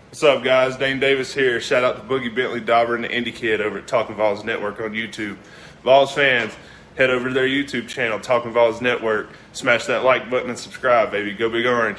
What's up, guys? Dane Davis here. Shout out to Boogie Bentley Dauber and the Indie Kid over at Talkin VAWLS Network on YouTube. VAWLS fans, head over to their YouTube channel, Talkin VAWLS Network. Smash that like button and subscribe, baby. Go Big Orange.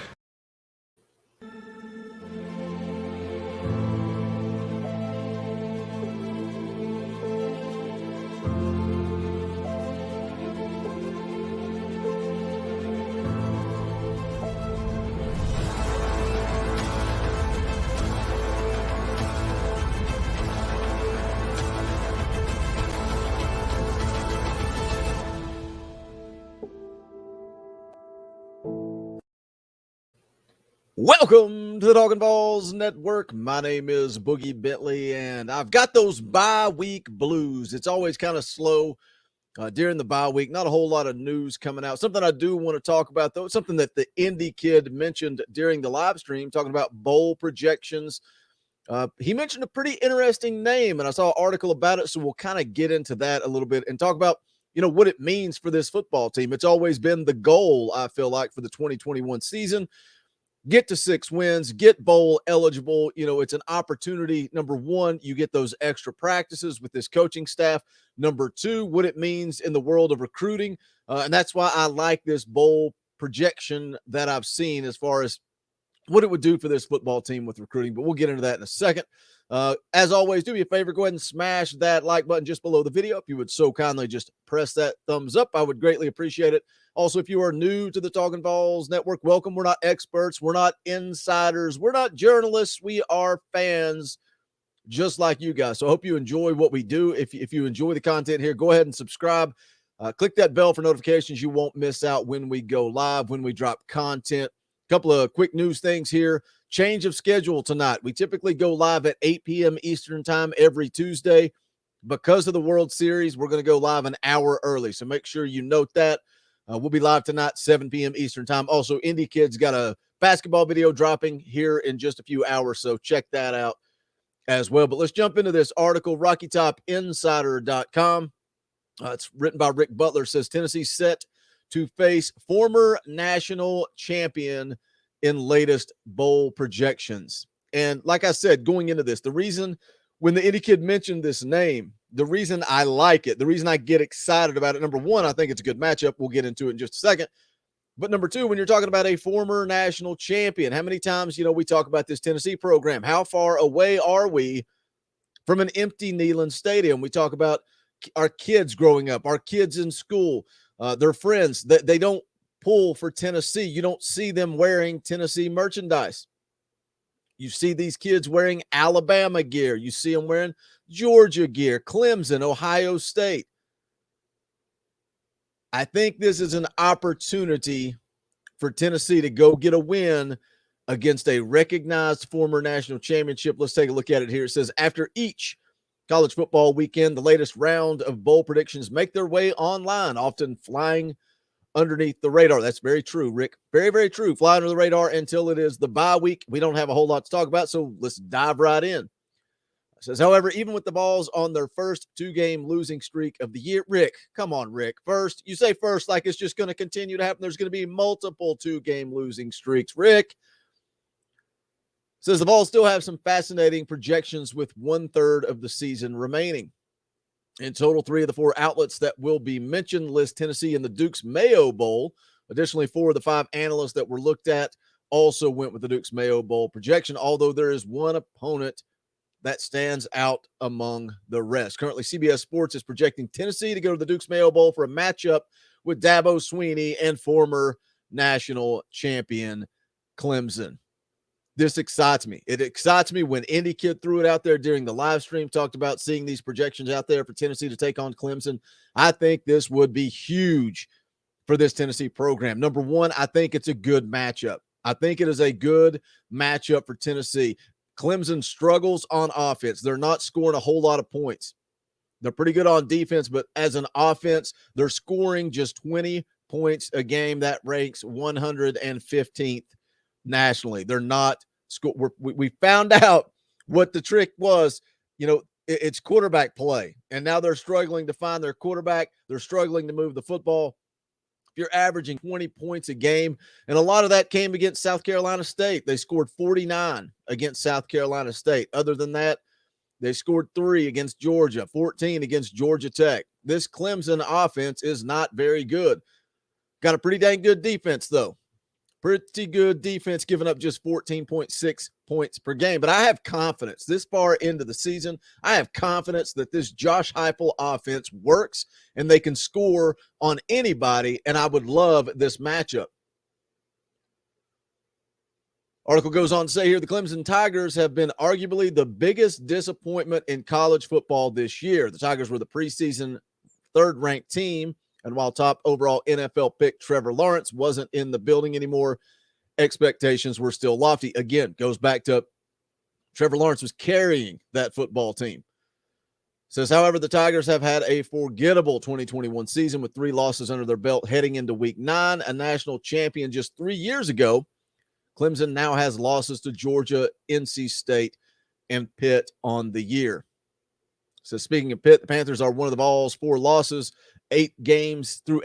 Welcome to the Talkin VAWLS Network. My name is Boogie Bentley, and I've got those bye week blues. It's always kind of slow during the bye week. Not a whole lot of news coming out. Something I do want to talk about, though, something that the Indie Kid mentioned during the live stream, talking about bowl projections. He mentioned a pretty interesting name, and I saw an article about it, so we'll kind of get into that a little bit and talk about, what it means for this football team. It's always been the goal, I feel like, for the 2021 season. Get to 6 wins, get bowl eligible. It's an opportunity. Number one, you get those extra practices with this coaching staff. Number two, what it means in the world of recruiting. And that's why I like this bowl projection that I've seen as far as what it would do for this football team with recruiting. But we'll get into that in a second. As always, do me a favor, go ahead and smash that like button just below the video. If you would so kindly just press that thumbs up, I would greatly appreciate it. Also, if you are new to the Talkin VAWLS Network, welcome. We're not experts. We're not insiders. We're not journalists. We are fans just like you guys. So I hope you enjoy what we do. If you enjoy the content here, go ahead and subscribe. Click that bell for notifications. You won't miss out when we go live, when we drop content. A couple of quick news things here. Change of schedule tonight. We typically go live at 8 p.m. Eastern time every Tuesday. Because of the World Series, we're going to go live an hour early. So make sure you note that. We'll be live tonight, 7 p.m. Eastern time. Also, Indie Kid's got a basketball video dropping here in just a few hours, so check that out as well. But let's jump into this article, RockyTopInsider.com. It's written by Rick Butler. It says Tennessee set to face former national champion in latest bowl projections. And like I said, going into this, the reason when the Indie Kid mentioned this name, the reason I like it, the reason I get excited about it, number one, I think it's a good matchup. We'll get into it in just a second. But number two, when you're talking about a former national champion, how many times, we talk about this Tennessee program? How far away are we from an empty Neyland Stadium? We talk about our kids growing up, our kids in school, their friends, that they don't pull for Tennessee. You don't see them wearing Tennessee merchandise. You see these kids wearing Alabama gear. You see them wearing Georgia gear, Clemson, Ohio State. I think this is an opportunity for Tennessee to go get a win against a recognized former national championship. Let's take a look at it here. It says, after each college football weekend, the latest round of bowl predictions make their way online, often flying underneath the radar. That's very true, Rick. Very, very true. Fly under the radar until it is the bye week. We don't have a whole lot to talk about, so let's dive right in. It says, however, even with the Vols on their first 2-game losing streak of the year, Rick, come on, Rick. First, you say first like it's just going to continue to happen. There's going to be multiple 2-game losing streaks. Rick says the Vols still have some fascinating projections with 1/3 of the season remaining. In total, 3 of the 4 outlets that will be mentioned list Tennessee in the Duke's Mayo Bowl. Additionally, 4 of the 5 analysts that were looked at also went with the Duke's Mayo Bowl projection, although there is one opponent that stands out among the rest. Currently, CBS Sports is projecting Tennessee to go to the Duke's Mayo Bowl for a matchup with Dabo Swinney and former national champion Clemson. This excites me. It excites me when Indie Kid threw it out there during the live stream, talked about seeing these projections out there for Tennessee to take on Clemson. I think this would be huge for this Tennessee program. Number one, I think it's a good matchup. I think it is a good matchup for Tennessee. Clemson struggles on offense. They're not scoring a whole lot of points. They're pretty good on defense, but as an offense, they're scoring just 20 points a game. That ranks 115th nationally. They're not we found out what the trick was. It's quarterback play, and now they're struggling to find their quarterback. They're struggling to move the football. you're averaging 20 points a game, and a lot of that came against South Carolina State. They scored 49 against South Carolina State. Other than that, they scored 3 against Georgia, 14 against Georgia Tech. This Clemson offense is not very good. Got a pretty dang good defense, though. Pretty good defense, giving up just 14.6 points per game. But I have confidence this far into the season. I have confidence that this Josh Heupel offense works and they can score on anybody, and I would love this matchup. Article goes on to say here, the Clemson Tigers have been arguably the biggest disappointment in college football this year. The Tigers were the preseason third-ranked team, and while top overall NFL pick Trevor Lawrence wasn't in the building anymore, expectations were still lofty. Again, goes back to Trevor Lawrence was carrying that football team. Says, however, the Tigers have had a forgettable 2021 season with 3 losses under their belt heading into week 9, a national champion just 3 years ago. Clemson now has losses to Georgia, NC State, and Pitt on the year. So speaking of Pitt, the Panthers are one of the VAWLS' 4 losses, 8 games on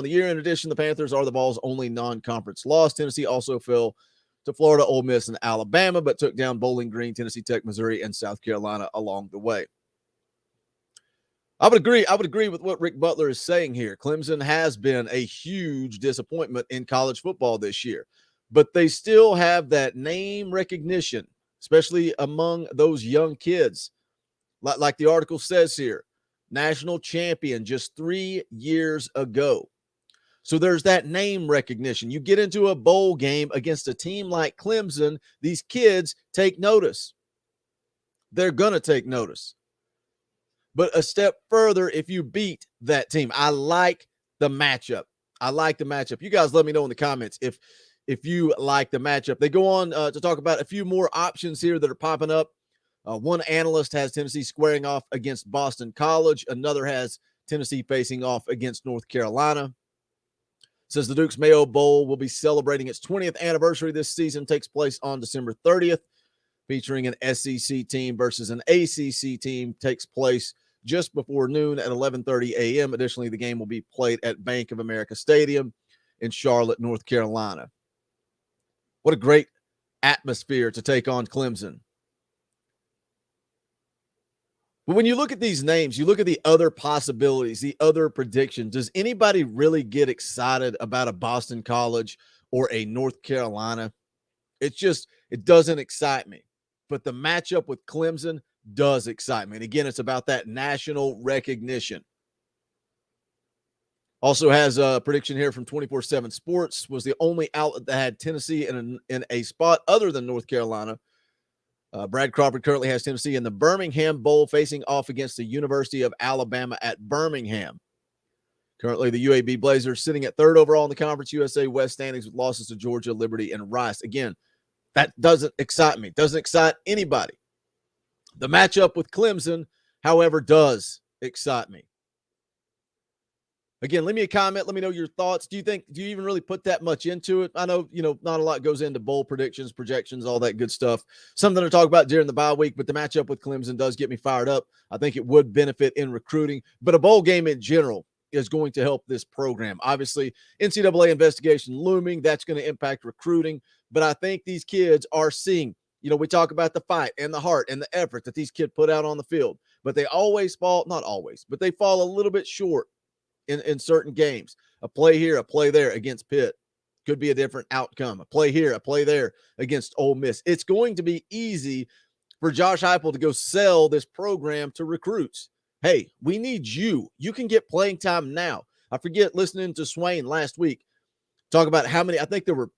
the year. In addition, the Panthers are the VAWLS' only non-conference loss. Tennessee also fell to Florida, Ole Miss, and Alabama, but took down Bowling Green, Tennessee Tech, Missouri, and South Carolina along the way. I would agree with what Rick Butler is saying here. Clemson has been a huge disappointment in college football this year, but they still have that name recognition, especially among those young kids. Like the article says here, national champion just 3 years ago. So there's that name recognition. You get into a bowl game against a team like Clemson, these kids take notice. They're going to take notice. But a step further, if you beat that team, I like the matchup. You guys let me know in the comments if you like the matchup. They go on to talk about a few more options here that are popping up. One analyst has Tennessee squaring off against Boston College. Another has Tennessee facing off against North Carolina. Says the Duke's Mayo Bowl will be celebrating its 20th anniversary this season. Takes place on December 30th, featuring an SEC team versus an ACC team. Takes place just before noon at 11:30 a.m. Additionally, the game will be played at Bank of America Stadium in Charlotte, North Carolina. What a great atmosphere to take on Clemson. But when you look at these names, you look at the other possibilities, the other predictions. Does anybody really get excited about a Boston College or a North Carolina? It doesn't excite me. But the matchup with Clemson does excite me. And again, it's about that national recognition. Also has a prediction here from 24/7 Sports, was the only outlet that had Tennessee in a spot other than North Carolina. Brad Crawford currently has Tennessee in the Birmingham Bowl facing off against the University of Alabama at Birmingham. Currently, the UAB Blazers sitting at 3rd overall in the Conference USA West standings with losses to Georgia, Liberty, and Rice. Again, that doesn't excite me. Doesn't excite anybody. The matchup with Clemson, however, does excite me. Again, leave me a comment. Let me know your thoughts. Do you even really put that much into it? I know, not a lot goes into bowl predictions, projections, all that good stuff. Something to talk about during the bye week, but the matchup with Clemson does get me fired up. I think it would benefit in recruiting, but a bowl game in general is going to help this program. Obviously, NCAA investigation looming, that's going to impact recruiting, but I think these kids are seeing, we talk about the fight and the heart and the effort that these kids put out on the field, but they always fall, not always, but they fall a little bit short in certain games. A play here, a play there against Pitt could be a different outcome. A play here, a play there against Ole Miss. It's going to be easy for Josh Heupel to go sell this program to recruits. Hey, we need you. You can get playing time now. I forget listening to Swain last week talk about how many, I think there were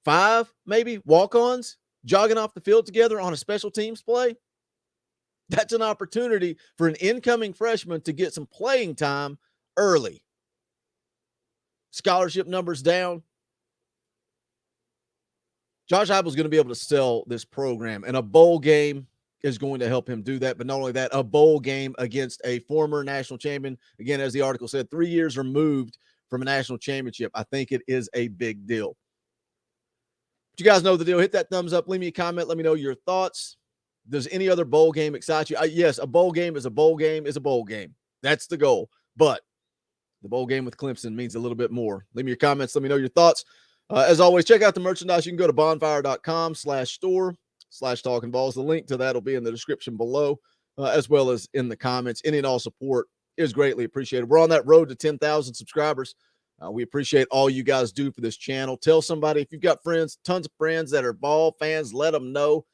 5 maybe walk-ons jogging off the field together on a special teams play. That's an opportunity for an incoming freshman to get some playing time early. Scholarship numbers down. Josh Heupel is going to be able to sell this program, and a bowl game is going to help him do that. But not only that, a bowl game against a former national champion. Again, as the article said, 3 years removed from a national championship. I think it is a big deal. But you guys know the deal. Hit that thumbs up. Leave me a comment. Let me know your thoughts. Does any other bowl game excite you? Yes, a bowl game is a bowl game is a bowl game. That's the goal. But The bowl game with Clemson means a little bit more. Leave me your comments. Let me know your thoughts. As always, check out the merchandise. You can go to bonfire.com/store/talkingballs. The link to that will be in the description below, as well as in the comments. Any and all support is greatly appreciated. We're on that road to 10,000 subscribers. We appreciate all you guys do for this channel. Tell somebody, if you've got friends, tons of friends that are ball fans, let them know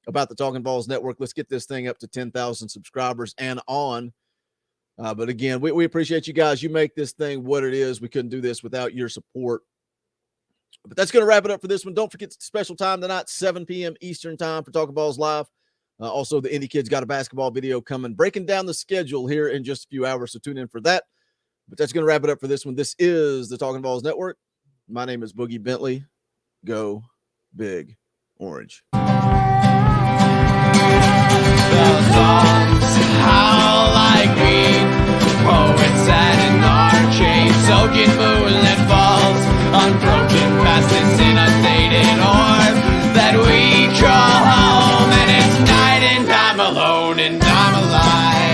about the Talkin' Balls Network. Let's get this thing up to 10,000 subscribers and on. But again, we appreciate you guys. You make this thing what it is. We couldn't do this without your support. But that's going to wrap it up for this one. Don't forget the special time tonight, 7 p.m. Eastern time for Talkin' Balls Live. Also, the Indie Kids got a basketball video coming, breaking down the schedule here in just a few hours, so tune in for that. But that's going to wrap it up for this one. This is the Talkin' Balls Network. My name is Boogie Bentley. Go Big Orange. The songs howl like weed. Poets sat in arcade, soaking moonlit falls, unbroken past this inundated orb that we call home. And it's night and I'm alone and I'm alive.